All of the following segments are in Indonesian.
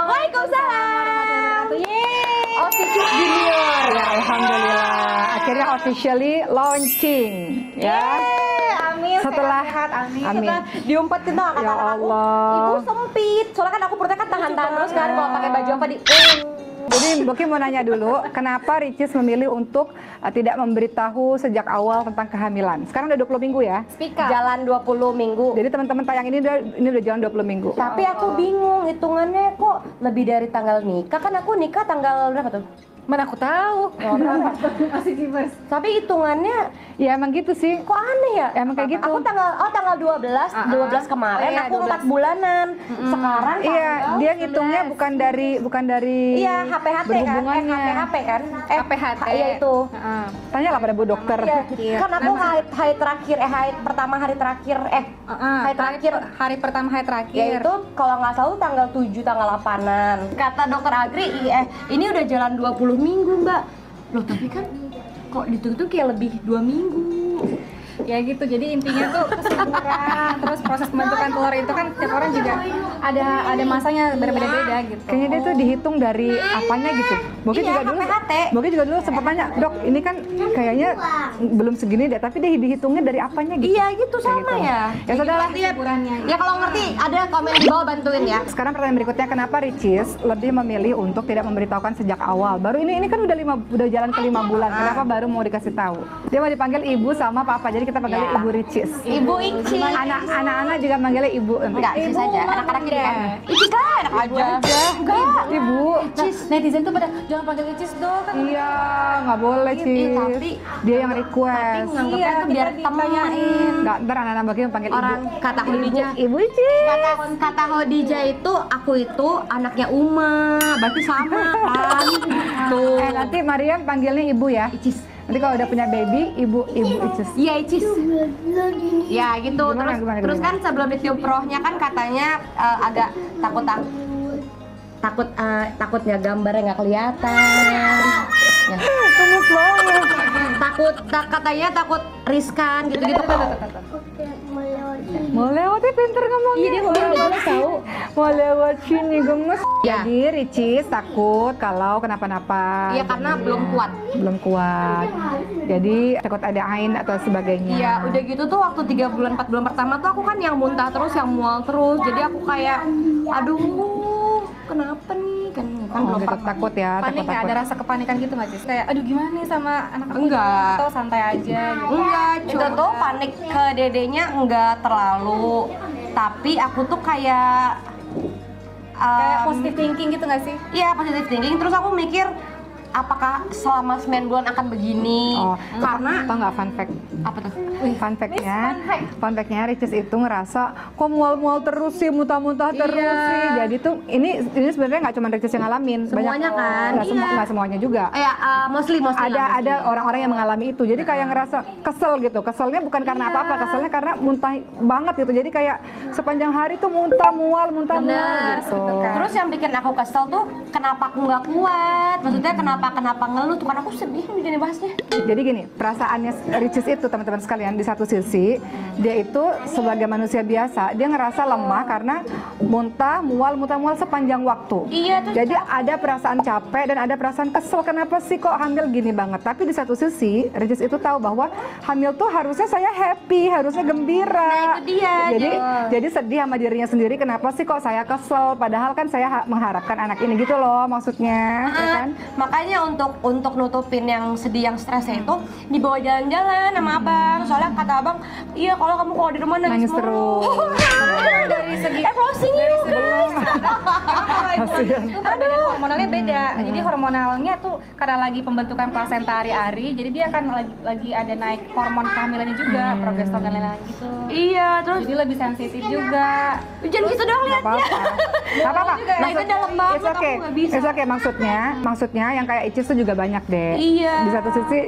Waalaikumsalam. Official Junior. Ya, alhamdulillah. Akhirnya officially launching. Ya. Amin. Setelah sehat, amin. amin. Setelah diumpetin tuh kata Ya Allah. Ibu sempit. Soalnya kan aku perutnya kan tahan-tahan terus kan kalau pakai baju apa di. Jadi Boki mau nanya dulu, kenapa Ricis memilih untuk tidak memberitahu sejak awal tentang kehamilan? Sekarang udah 20 minggu ya? Jalan 20 minggu. Jadi teman-teman tayang ini udah jalan 20 minggu. Tapi aku bingung hitungannya kok lebih dari tanggal nikah. Kan aku nikah tanggal berapa tuh? Mana aku tahu. Masih gimana? Tapi hitungannya Ya emang gitu sih. kok aneh ya? Emang kayak gitu. Aku tanggal 12 kemarin Oh, iya, aku 4 bulanan. Sekarang Iya, tanggal dia ngitungnya bukan dari Iya, HPHT kan? berhubungannya. HPHP kan? HPHT. Iya itu. Tanya lah pada Bu Dokter. Iya. Kan aku haid terakhir, haid pertama hari terakhir, haid terakhir. Hari pertama hari terakhir. Ya itu kalau nggak salah tanggal 7, tanggal 8-an. Kata dokter Agri, ini udah jalan 20 minggu mbak. Loh tapi kan kok ditutup kayak lebih 2 minggu. Ya gitu, jadi intinya tuh kesuburan, terus proses pembentukan telur itu kan setiap orang juga ada masanya berbeda-beda gitu. Kayaknya dia tuh dihitung dari apanya gitu. Boki Iya, juga dulu sempat tanya, "Dok, ini kan kayaknya belum segini deh, tapi dia dihitungnya dari apanya gitu?" Iya gitu sama gitu. ya. Ya sudahlah. Ya kalau ngerti ada komen di bawah bantuin ya. Sekarang pertanyaan berikutnya, kenapa Ricis lebih memilih untuk tidak memberitahukan sejak awal? Baru ini kan udah jalan ke 5 bulan. Kenapa baru mau dikasih tahu? Dia mau dipanggil ibu sama papa. Jadi kita panggil Ya. Ibu Ricis. Ibu Ici. Anak-anak juga manggilnya ibu. Enggak, Ici saja. Anak-anak ini kan. Ici lah, anak aja. Enggak. Ibu. Netizen tuh pada jangan panggil Icis dong kan. Iya, nggak boleh Cis. tapi Dia yang request. Nganggapnya tuh biar temen. Nggak, ntar anak-anak Boki panggil Orang ibu. kata Khadijah. Ibu Icis. Kata Khadijah itu aku itu anaknya Uma, berarti sama kan? Tuh. Nanti Mariam panggilnya ibu ya. Icis. Nanti kalau udah punya baby, ibu Icis. Iya Icis. Ya gitu. Gimana, Terus gimana? kan sebelum ditiup rohnya kan katanya agak takutnya gambarnya nggak kelihatan. Ya. Gemes banget. Katanya takut riskan gitu-gitu. Mau lewat ya, pinter ngomongnya. Iya dia ngomong jelas tahu. Mau lewat sini, gemes. Ya. Jadi Ricis takut kalau kenapa-napa. Iya karena belum kuat. Belum kuat. Jadi takut ada ain atau sebagainya. Iya, udah gitu tuh waktu 3 bulan 4 bulan pertama tuh aku kan yang muntah terus, yang mual terus. Jadi aku kayak aduh, kenapa nih? Kan belum gitu, pernah. takut ya, Panik nggak? Ada rasa kepanikan gitu nggak Cis? Kayak aduh gimana nih sama anak aku? Enggak. Atau santai aja gitu? Enggak, itu tuh panik ke dedenya enggak terlalu. Tapi aku tuh kayak Kayak positive thinking gitu nggak sih? iya, positive thinking. Terus aku mikir apakah selama 9 bulan akan begini? Oh, Karena tau nggak fun fact? apa tuh? Fun fact-nya Ricis itu ngerasa kok mual-mual terus sih, muntah-muntah terus sih. Jadi tuh ini sebenarnya nggak cuma Ricis yang ngalamin. Semuanya kan? Nggak semuanya juga. Ya, mostly Ada orang-orang yang mengalami itu. Jadi kayak ngerasa kesel gitu. Keselnya bukan karena apa-apa, keselnya karena muntah banget gitu. Jadi kayak sepanjang hari tuh mual Bener, gitu. Terus yang bikin aku kesel tuh kenapa aku nggak kuat? Maksudnya kenapa ngeluh tuh? Karena aku sedih jadi bahasnya. Jadi gini, perasaannya Ricis itu teman-teman sekalian, di satu sisi dia itu sebagai manusia biasa, dia ngerasa lemah karena muntah mual sepanjang waktu. Iya tuh. Jadi ada perasaan capek dan ada perasaan kesel, kenapa sih kok hamil gini banget. Tapi di satu sisi Ricis itu tahu bahwa hamil tuh harusnya saya happy, harusnya gembira. Nah, itu dia. Jadi sedih sama dirinya sendiri, kenapa sih kok saya kesel, padahal kan saya mengharapkan anak ini gitu loh maksudnya, ya kan? Makanya untuk nutupin yang sedih, yang stresnya itu dibawa jalan-jalan sama abang. Soalnya kata abang, iya kalau di rumah nangis terus. Dari segi closing yuk guys. itu perbedaan hormonalnya beda. Jadi hormonalnya tuh karena lagi pembentukan plasenta hari-hari, jadi dia akan lagi ada naik hormon kehamilannya juga, progesteron dan lain-lain gitu. Iya, terus Jadi lebih sensitif juga. jangan gitu dong liatnya. Nggak apa-apa. Nah, itu dalam banget, It's okay. aku nggak bisa. It's okay. Maksudnya yang kayak Icis tuh juga banyak deh. Iya. Di satu sisi,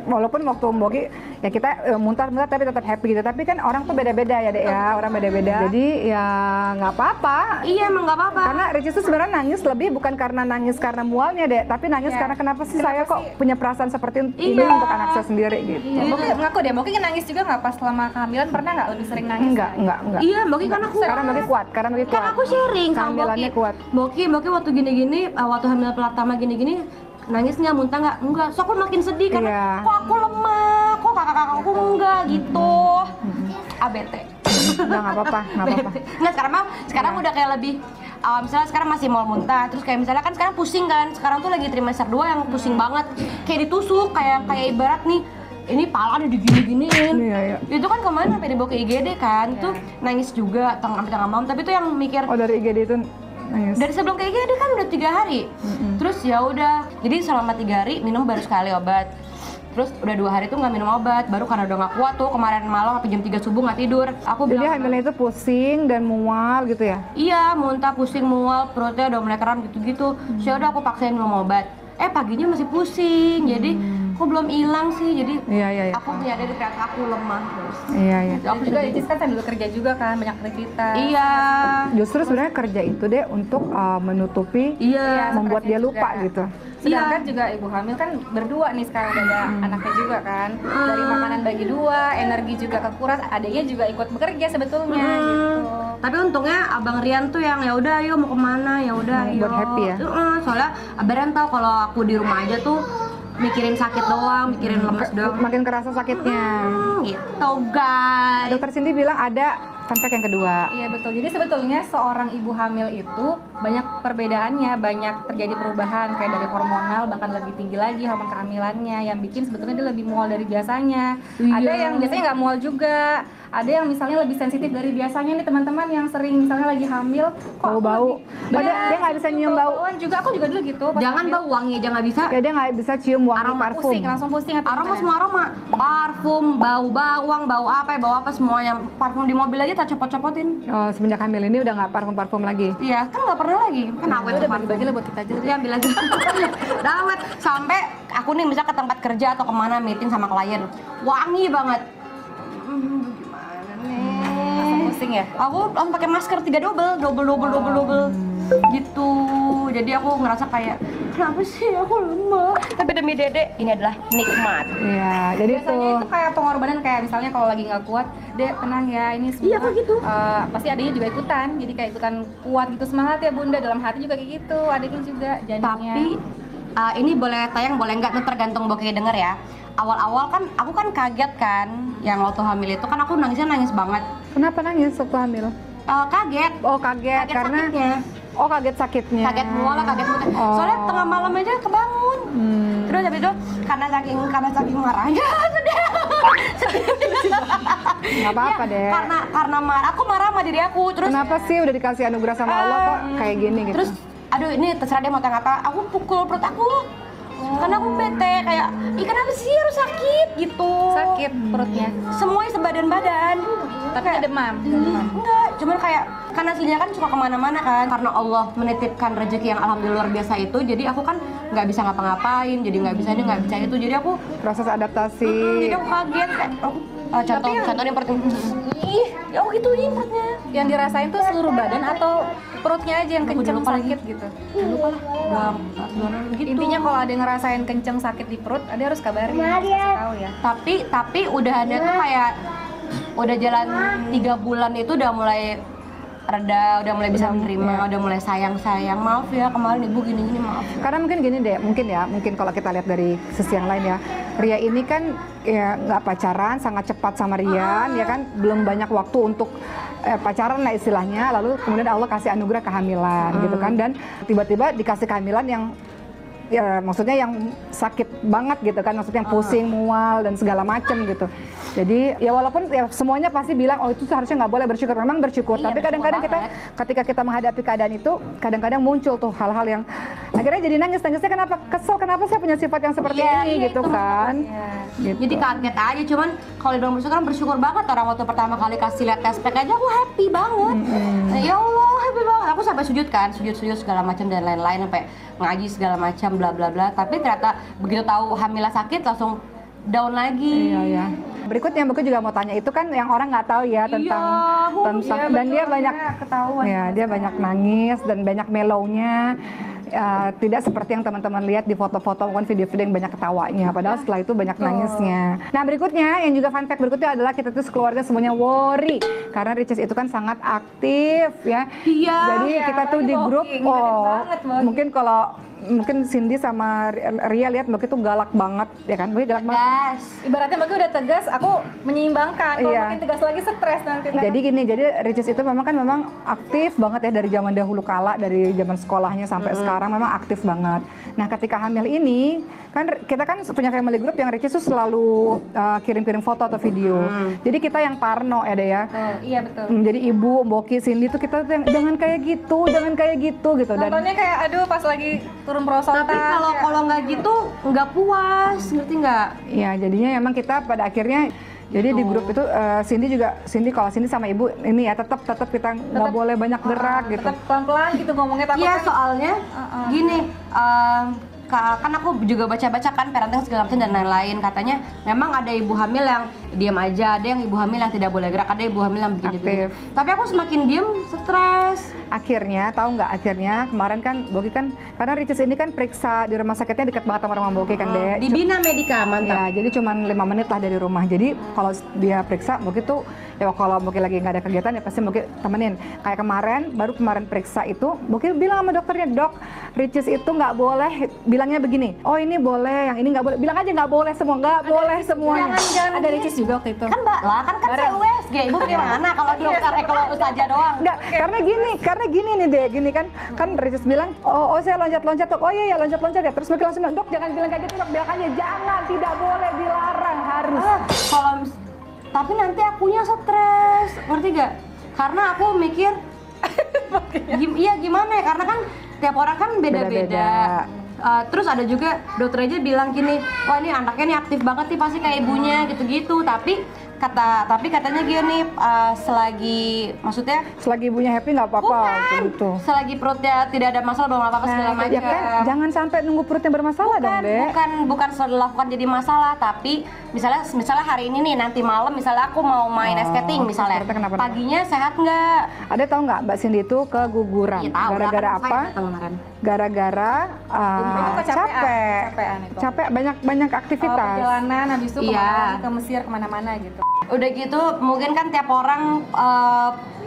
walaupun waktu Boki ya kita muntah tapi tetap happy gitu. Tapi kan orang tuh beda-beda ya dek ya, orang beda-beda. Jadi ya nggak apa-apa. Iya emang nggak apa-apa. Karena Ricis tuh sebenarnya sebenarnya nangis lebih bukan karena nangis karena mualnya deh, tapi nangis karena kenapa sih saya kok punya perasaan seperti ini untuk anak saya sendiri gitu. Mungkin ngaku deh, mungkin nangis juga nggak pas selama kehamilan, pernah nggak lebih sering nangis? Enggak. Iya, mungkin karena aku Karena Boki kuat. kan aku sharing sama Kehamilannya Boki. kuat. Boki waktu gini-gini, waktu hamil pertama gini-gini nangis nggak, muntah nggak? Enggak. So aku makin sedih karena Iya. kok aku lemah, kok kakak-kakak aku enggak gitu. ABT. Udah nggak apa-apa. Nggak, sekarang udah kayak lebih misalnya sekarang masih mau muntah, terus kayak misalnya kan sekarang pusing kan, sekarang tuh lagi trimester 2 yang pusing banget, kayak ditusuk, kayak ibarat nih ini pala udah digini-giniin. Iya. Itu kan kemarin sampai dibawa ke IGD kan, tuh nangis juga tengah malam, tapi tuh yang mikir Oh, dari IGD itu nangis. dari sebelum ke IGD kan udah 3 hari. Terus ya udah, jadi selama 3 hari minum baru sekali obat. Terus udah 2 hari tuh nggak minum obat, baru karena udah nggak kuat tuh kemarin malam sampai jam 3 subuh nggak tidur. Aku Jadi bilang hamilnya itu pusing dan mual gitu ya? iya, muntah, pusing, mual, perutnya udah mulai kram gitu-gitu. Terus ya udah aku paksain minum obat. Paginya masih pusing, jadi kok belum hilang sih. Jadi Iya. aku menyadari ternyata aku lemah terus. Iya. Aku Juga sedih. Icis kan sambil kerja juga kan, banyak aktivitas. Iya. Justru sebenarnya kerja itu deh untuk menutupi, Iya. membuat dia lupa juga. gitu. Sedangkan juga ibu hamil kan berdua nih sekarang, udah ada anaknya juga kan. Dari makanan bagi 2, energi juga kekuras, adanya juga ikut bekerja sebetulnya gitu. Tapi untungnya Abang Rian tuh yang ya udah ayo mau kemana, ya udah ayo. Buat happy ya? Soalnya Abang Rian tahu kalau aku di rumah aja tuh mikirin sakit doang, mikirin lemes doang. Makin kerasa sakitnya. Gitu guys. Dokter Cindy bilang ada fun fact yang kedua. Iya betul. Jadi sebetulnya seorang ibu hamil itu banyak perbedaannya, banyak terjadi perubahan kayak dari hormonal bahkan lebih tinggi lagi hormon kehamilannya yang bikin sebetulnya dia lebih mual dari biasanya. Ada yang biasanya nggak mual juga. Ada yang misalnya lebih sensitif dari biasanya nih teman-teman yang sering misalnya lagi hamil kok Bau-bau. Dia nggak bisa nyium bau. bauan juga, aku juga dulu gitu. pas Jangan hamil. bau wangi aja nggak bisa. Ya dia nggak bisa cium wangi Aroma parfum. Pusing, langsung pusing atau Aroma gimana? semua aroma, parfum, bau bawang, bau apa semuanya. Parfum di mobil aja tak copot-copotin. Oh, semenjak hamil ini udah nggak parfum lagi. Iya, kan nggak pernah lagi. Kan awet Udah tuh bagi-bagi lah buat kita aja. Iya, ambil aja. Udah awet. Sampai aku nih bisa ke tempat kerja atau kemana meeting sama klien, wangi banget. Gimana nih? Langsung pusing ya. Aku pakai masker 3 double gitu. Jadi aku ngerasa kayak kenapa sih aku lemah? Tapi demi Dede ini adalah nikmat. Iya, jadi Biasanya itu kayak pengorbanan, kayak misalnya kalau lagi nggak kuat, Dek tenang ya, ini semua Iya, kok gitu. pasti adanya juga ikutan, jadi kayak ikutan kuat gitu, semangat ya Bunda, dalam hati juga kayak gitu, adiknya juga janinnya. Tapi ini boleh tayang boleh nggak, itu tergantung Boki denger ya. Awal-awal kan aku kan kaget kan, yang waktu hamil itu kan aku nangis banget. kenapa nangis waktu hamil? Kaget. Oh kaget karena sakitnya. kaget sakitnya. Kaget mual, kaget muntah. Oh. Soalnya tengah malam aja kebangun. Terus habis itu karena saking marahnya sedih. Nggak apa-apa deh. Karena marah, aku marah sama diri aku. Terus Kenapa sih udah dikasih anugerah sama Allah kok kayak gini gitu? Terus aduh ini terserah dia mau tanya apa, aku pukul perut aku. Karena aku bete kayak, ih kenapa sih harus sakit gitu. Sakit perutnya, Semuanya sebadan-badan. tapi Kayak, demam. Enggak, cuman kayak kan aslinya kan suka kemana-mana kan. Karena Allah menitipkan rezeki yang alhamdulillah luar biasa itu, jadi aku kan nggak bisa ngapa-ngapain, jadi nggak bisa ini nggak bisa itu, jadi aku Proses adaptasi. jadi aku kaget kayak contohnya perut ih ya aku gituin perutnya. Yang dirasain tuh seluruh badan atau perutnya aja yang Aku udah kenceng lupa sakit gitu? Lupa lah, gitu. Intinya kalau ada yang ngerasain kenceng sakit di perut, ada harus kabarin, kasih tahu ya. Tapi udah ada tuh kayak udah jalan 3 bulan itu udah mulai reda, udah mulai bisa menerima, udah mulai sayang maaf ya kemarin ibu gini maaf. Karena mungkin gini deh, mungkin kalau kita lihat dari sisi yang lain ya, Ria ini kan ya nggak pacaran, sangat cepat sama Rian, ya kan, belum banyak waktu untuk pacaran lah istilahnya, lalu kemudian Allah kasih anugerah kehamilan gitu kan, dan tiba-tiba dikasih kehamilan yang ya maksudnya yang sakit banget gitu kan, maksudnya yang pusing, mual dan segala macem gitu. Jadi ya walaupun ya semuanya pasti bilang oh itu seharusnya nggak boleh bersyukur, memang bersyukur, Iya, tapi kadang-kadang kita ketika kita menghadapi keadaan itu kadang-kadang muncul tuh hal-hal yang akhirnya jadi nangisnya kenapa, kesel kenapa saya punya sifat yang seperti ini gitu itu kan. Gitu. Jadi kaget aja, cuman kalau dibilang bersyukur banget. Orang waktu pertama kali kasih lihat test pack aja aku happy banget. Ya Allah happy banget, aku sampai sujud segala macam dan lain-lain, sampai ngaji segala macam bla bla bla. Tapi ternyata begitu tahu hamilnya sakit langsung down lagi. Iya. Berikutnya Boki juga mau tanya, itu kan yang orang nggak tahu ya tentang dan dia banyak ketahuan. ya, dia banyak nangis dan banyak melownya. Tidak seperti yang teman-teman lihat di foto-foto maupun video-video yang banyak ketawanya, padahal setelah itu banyak nangisnya. Nah berikutnya, yang juga fun fact berikutnya adalah kita tuh sekeluarga semuanya worry karena Ricis itu kan sangat aktif ya. Iya. Jadi kita tuh di grup, mungkin Cindy sama Ria lihat Boki tuh galak banget ya kan, Boki galak banget. Ibaratnya Boki udah tegas, aku menyeimbangkan. Kalau Iya. makin tegas lagi stres nanti. Jadi gini, Ricis itu memang aktif banget ya dari zaman dahulu kala, dari zaman sekolahnya sampai sekarang memang aktif banget. Nah ketika hamil ini, kan kita kan punya family group yang Ricis tuh selalu kirim-kirim foto atau video. Jadi kita yang parno ya deh ya. Iya betul. Jadi ibu, Boki, Cindy tuh kita tuh yang jangan kayak gitu gitu. Dan Nontonnya kayak aduh pas lagi turun perosotan. Tapi kalau nggak gitu nggak puas, ngerti nggak? ya jadinya emang kita pada akhirnya jadi di grup itu kalau Cindy sama ibu ini ya tetap kita nggak boleh banyak gerak gitu. Tetap pelan-pelan gitu ngomongnya, takut Iya kan. soalnya gini, kan aku juga baca-baca kan parenting segala macam dan lain-lain, katanya memang ada ibu hamil yang diam aja, ada yang ibu hamil yang tidak boleh gerak, ada ibu hamil yang begini. Tapi aku semakin diam stres. Akhirnya kemarin kan Boki kan karena Ricis ini kan periksa di rumah sakitnya dekat banget sama rumah Boki kan deh. Di Bina Medika, mantap. Ya, jadi cuman 5 menit lah dari rumah. Jadi kalau dia periksa, Boki tuh ya kalau Boki lagi nggak ada kegiatan ya pasti Boki temenin. Kayak baru kemarin periksa itu, Boki bilang sama dokternya, "Dok, Ricis itu nggak boleh." Bilangnya begini, "Oh ini boleh, yang ini nggak boleh." Bilang aja nggak boleh semua, nggak boleh semuanya. Jangan ada Ricis juga waktu itu. Kan Mbak lah, kan saya USG, ibu gimana kalau dokter kalau ustazah doang? Enggak, karena gini nih deh, gini kan Ricis bilang, oh saya loncat-loncat Dok, oh iya loncat-loncat ya, terus Boki langsung bilang, "Dok jangan bilang kayak gitu Dok, bilang aja jangan, tidak boleh, dilarang, harus." Tapi nanti akunya stres, ngerti gak? Karena aku mikir, iya gimana ya, karena kan tiap orang kan beda-beda. Terus ada juga dokter aja bilang gini, wah ini anaknya nih aktif banget nih pasti kayak ibunya gitu-gitu. Tapi katanya gini, Selagi ibunya happy nggak apa-apa gitu. selagi perutnya tidak ada masalah, belum apa-apa segala macam. Ya kan, jangan sampai nunggu perutnya bermasalah dong, Dek. Bukan setelah dilakukan jadi masalah, tapi misalnya hari ini nih, nanti malam misalnya aku mau main skating misalnya, paginya sehat nggak? Ada tahu nggak Mbak Cindy itu keguguran? Iya, tahu. Gara-gara Kan apa? saya datang kemarin. Gara-gara capek banyak aktivitas. Perjalanan habis itu Iya. ke Mesir kemana-mana gitu. Udah gitu mungkin kan tiap orang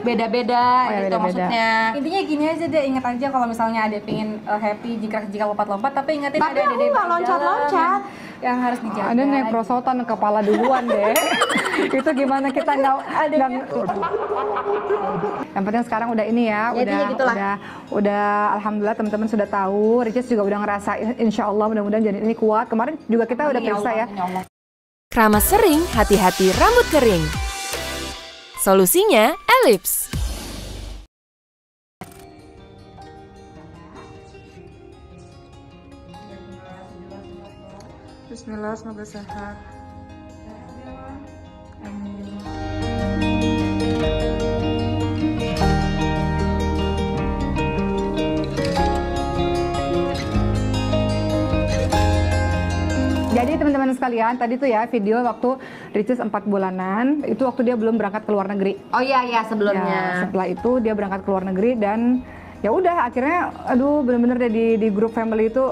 beda-beda gitu beda-beda. maksudnya. Intinya gini aja deh, ingat aja kalau misalnya ada pingin happy jika lompat-lompat, tapi ingetin Tapi ada aku dede nggak di loncat-loncat. dalam yang harus dijaga. Ada naik perosotan kepala duluan deh. Itu gimana kita nggak? Yang penting sekarang udah ini ya, udah alhamdulillah teman-teman sudah tahu. Ricis juga udah ngerasain, insya Allah mudah-mudahan janin ini kuat. Kemarin juga kita udah periksa ya. Keramas sering, hati-hati rambut kering. Solusinya Ellipse. Bismillah, semoga sehat. Amin. Jadi teman-teman sekalian, tadi tuh ya video waktu Ricis 4 bulanan, itu waktu dia belum berangkat ke luar negeri. Oh iya sebelumnya. Ya, setelah itu dia berangkat ke luar negeri dan ya udah akhirnya aduh bener-bener deh di grup family itu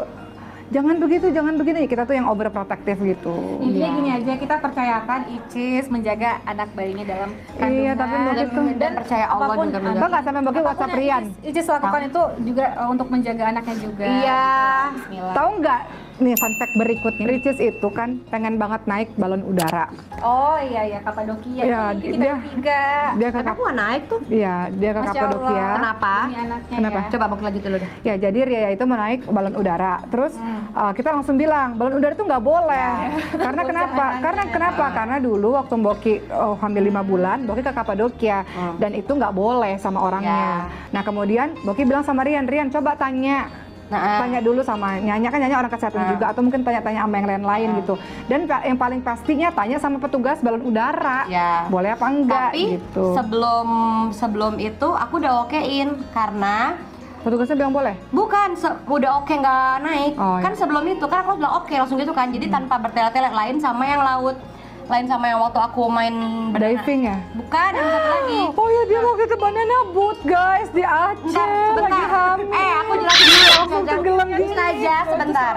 jangan begini, kita tuh yang overprotective gitu. Intinya gini aja, kita percayakan Icis menjaga anak bayinya dalam kandungan. Iya, tapi begitu. Dan percaya Allah apapun, juga Kok nggak sampai bagi WhatsApp Rian? Icis lakukan itu juga untuk menjaga anaknya juga. Iya. Bismillah. Tahu nggak? Nih fun fact berikutnya, Ricis itu kan pengen banget naik balon udara. Oh iya Kapadokia. Iya, Kita tiga. Dia ke Tapi aku nggak naik tuh. Iya, dia ke Masya Kapadokia. Allah. Kenapa? Ini anaknya Kenapa? ya. Coba balik lagi dulu deh. Ya, jadi Ria itu mau naik balon udara. Terus kita langsung bilang, balon udara itu nggak boleh. Karena kenapa? Karena dulu waktu Boki hamil 5 bulan, Boki ke Kapadokia dan itu nggak boleh sama orangnya. Nah, kemudian Boki bilang sama Rian, coba tanya dulu sama Nyanya, kan Nyanya orang kesehatan juga, atau mungkin tanya-tanya sama yang lain-lain gitu. Dan yang paling pastinya tanya sama petugas balon udara, boleh apa enggak. Tapi gitu. sebelum itu aku udah okein karena Petugasnya bilang boleh? bukan udah oke nggak naik. Oh, Kan iya. sebelum itu kan aku bilang oke langsung gitu kan. Jadi tanpa bertele-tele, lain sama yang laut lain sama yang waktu aku main Diving ya? Bukan, yang satu lagi. Oh ya dia waktu itu banana boat guys di Aceh Bentar, sebentar. lagi hamil. Aku jelasin dulu. Langsung tenggelam gini. Ustazah, sebentar.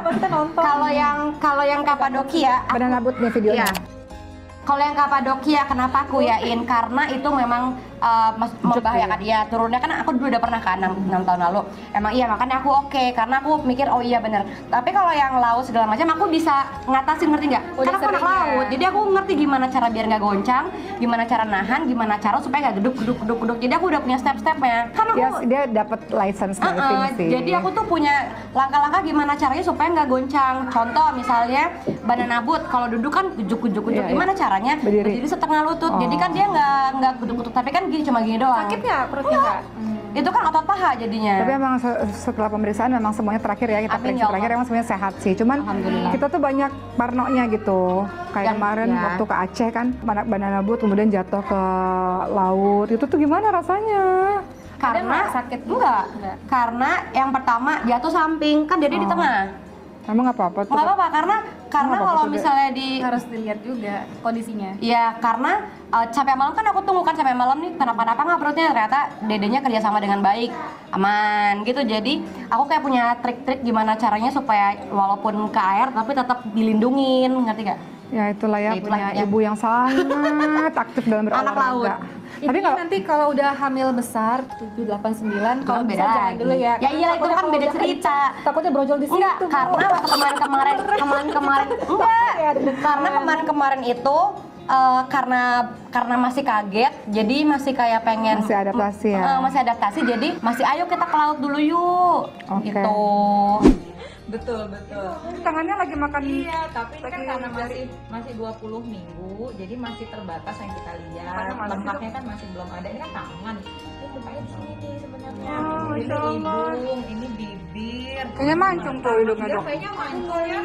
Kalau yang Kapadokia, Banana boat nih videonya. Iya. Kalau yang Kapadokia kenapa aku yain? Karena itu memang membahayakan dia. Turunnya kan aku dulu udah pernah kan 6 tahun lalu. Emang iya, makanya aku oke karena aku mikir oh iya bener. Tapi kalau yang laut segala macam aku bisa ngatasin, ngerti nggak? Udah Karena aku anak sering ya. laut. Jadi aku ngerti gimana cara biar nggak goncang, gimana cara nahan, gimana cara supaya nggak geduk. Jadi aku udah punya step-stepnya. Karena Ya, aku dia dapat license diving sih. jadi aku tuh punya langkah-langkah gimana caranya supaya nggak goncang. Contoh misalnya banana boat, kalau duduk kan kujuk. Iya, Gimana caranya? Berdiri. Setengah lutut. Oh. Jadi kan dia nggak kuduk-kuduk, tapi kan gini cuma gini doang. Sakit nggak perutnya nggak? Itu kan otot paha jadinya. Tapi emang setelah pemeriksaan memang semuanya terakhir ya, kita Amin, periksa ya Allah. terakhir emang semuanya sehat sih. Cuman Alhamdulillah. kita tuh banyak parnonya gitu. Kayak Yang- kemarin ya. waktu ke Aceh kan, banana boat kemudian jatuh ke laut. Itu tuh gimana rasanya? Karena Ada nggak sakit? enggak. Enggak. Karena yang pertama jatuh samping, kan jadi di tengah. Emang nggak apa-apa tuh? Nggak apa-apa karena apa-apa kalau tuh, Dek? misalnya di Harus dilihat juga kondisinya. ya karena sampai malam kan aku tunggu kan sampai malam nih kenapa-napa nggak perutnya, ternyata dedenya kerjasama dengan baik, aman gitu. Jadi aku kayak punya trik-trik gimana caranya supaya walaupun ke air tapi tetap dilindungin, ngerti gak? Ya itulah ya, Ya, itulah punya ya. ibu yang sangat aktif dalam berolahraga. Anak laut. Tapi Tapi kalau nanti kalau udah hamil besar 7, 8, 9 kalau beda bisa jangan lagi. dulu ya. Ya iya, itu Takutnya kan kalau beda udah cerita. kencang, takutnya brojol di situ. Enggak, karena waktu kemarin karena kemarin itu karena masih kaget, jadi masih kayak pengen Masih adaptasi ya? masih adaptasi, jadi masih ayo kita ke laut dulu yuk, Oke. gitu. Betul. tangannya lagi makan. Iya, tapi kan karena masih 20 minggu, jadi masih terbatas yang kita lihat. Lemaknya kan masih belum ada. Ini kan tangan. Ini mukanya di sini nih sebenarnya. Ini hidung, ini bibir. Kayaknya mancung tuh hidungnya Dia dok. kayaknya mancung ya.